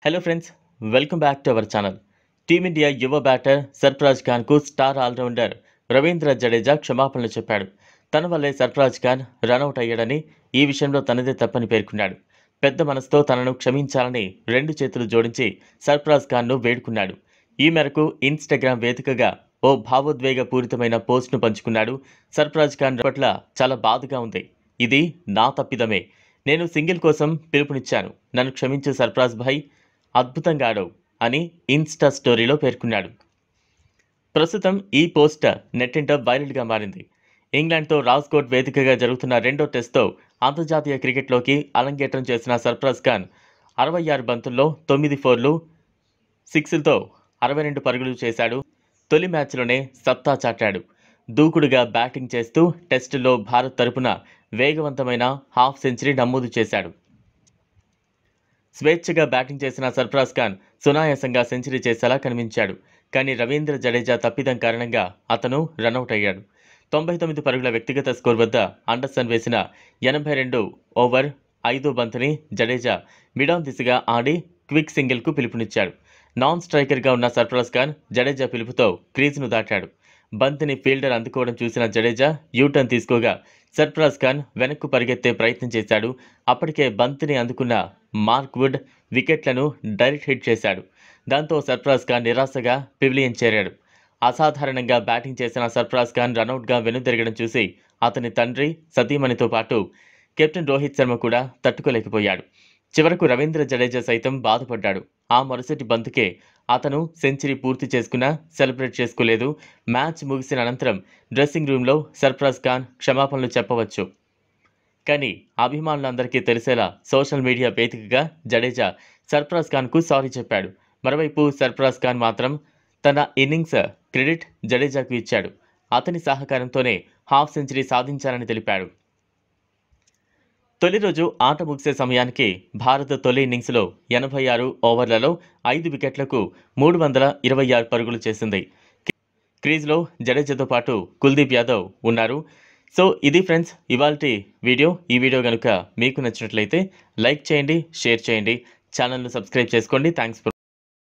Hello friends, welcome back to our channel. Team India యువ batter Sarfaraz ఖాన్కు star all rounder Ravindra Jadeja క్షమాపణలు చెప్పాడు. తన వల్లే సర్ఫరాజ్ ఖాన్ రనౌట్ అయ్యాడని, ఈ విషయంలో తనదే తప్పని పేర్కొన్నాడు. పెద్ద మనసుతో తనను క్షమించాలని రెండు చేతులు జోడించి సర్ఫరాజ్ ఖాన్ను వేడుకున్నాడు. ఈ మేరకు ఇన్స్టాగ్రామ్ వేదికగా ఓ భావోద్వేగ పూరితమైన పోస్ట్ను పంచుకున్నాడు. సర్ఫరాజ్ ఖాన్ పట్ల చాలా బాధగా ఉంది. ఇది నా తప్పిదమే. నేను సింగిల్ కోసం పిలుపునిచ్చాను. నన్ను క్షమించు సర్ఫరాజ్ భాయ్, అద్భుతంగా ఆడావు అని ఇన్స్టా స్టోరీలో పేర్కొన్నాడు. ప్రస్తుతం ఈ పోస్ట్ నెట్టింట వైరల్గా మారింది. ఇంగ్లాండ్తో రాజ్కోట్ వేదికగా జరుగుతున్న రెండో టెస్ట్తో అంతర్జాతీయ క్రికెట్లోకి అరంగేట్రం చేసిన సర్ఫరాజ్ ఖాన్ 66 బంతుల్లో 9 ఫోర్లు, 6లతో 62 పరుగులు చేశాడు. తొలి మ్యాచ్లోనే సత్తా చాటాడు. దూకుడుగా బ్యాటింగ్ చేస్తూ టెస్టులో భారత్ తరపున వేగవంతమైన హాఫ్ సెంచరీ నమోదు చేశాడు. స్వేచ్ఛగా బ్యాటింగ్ చేసిన సర్ఫరాజ్ ఖాన్ సునాయాసంగా సెంచరీ చేసేలా కనిపించాడు. కానీ రవీంద్ర జడేజా తప్పిదం కారణంగా అతను రనౌట్ అయ్యాడు. 99 పరుగుల వ్యక్తిగత స్కోర్ వద్ద అండర్సన్ వేసిన 82 ఓవర్ 5వ బంతిని జడేజా మిడాన్ దిశగా ఆడి క్విక్ సింగిల్కు పిలుపునిచ్చాడు. నాన్ స్ట్రైకర్గా ఉన్న సర్ఫరాజ్ ఖాన్ జడేజా పిలుపుతో క్రీజును దాటాడు. బంతిని ఫీల్డర్ అందుకోవడం చూసిన జడేజా యూటర్న్ తీసుకోగా సర్ఫరాజ్ ఖాన్ వెనక్కు పరిగెత్తే ప్రయత్నం చేశాడు. అప్పటికే బంతిని అందుకున్న మార్క్ వుడ్ వికెట్లను డైరెక్ట్ హిట్ చేశాడు. దాంతో సర్ఫరాజ్ ఖాన్ నిరాశగా పివిలియన్ చేరాడు. అసాధారణంగా బ్యాటింగ్ చేసిన సర్ఫరాజ్ ఖాన్ రనౌట్గా వెనుదిరగడం చూసి అతని తండ్రి, సతీమణితో పాటు కెప్టెన్ రోహిత్ శర్మ కూడా తట్టుకోలేకపోయాడు. చివరకు రవీంద్ర జడేజా సైతం బాధపడ్డాడు. ఆ మరుసటి బంతికే అతను సెంచరీ పూర్తి చేసుకున్నా సెలబ్రేట్ చేసుకోలేదు. మ్యాచ్ ముగిసిన అనంతరం డ్రెస్సింగ్ రూమ్లో సర్ఫరాజ్ ఖాన్ క్షమాపణలు చెప్పవచ్చు. కానీ అభిమానులందరికీ తెలిసేలా సోషల్ మీడియా వేదికగా జడేజా సర్ఫరాజ్ ఖాన్కు సారీ చెప్పాడు. మరోవైపు సర్ఫరాజ్ ఖాన్ మాత్రం తన ఇన్నింగ్స్ క్రెడిట్ జడేజాకు ఇచ్చాడు. అతని సహకారంతోనే హాఫ్ సెంచరీ సాధించాలని తెలిపాడు. తొలి రోజు ఆట ముగిసే సమయానికి భారత తొలి ఇన్నింగ్స్లో 86 ఓవర్లలో 5 వికెట్లకు 326 పరుగులు చేసింది. క్రీజ్లో జడేజాతో పాటు కుల్దీప్ యాదవ్ ఉన్నారు. సో ఇది ఫ్రెండ్స్ ఇవాల్టి వీడియో. ఈ వీడియో కనుక మీకు నచ్చినట్లయితే లైక్ చేయండి, షేర్ చేయండి, ఛానల్ను సబ్స్క్రైబ్ చేసుకోండి. Thanks for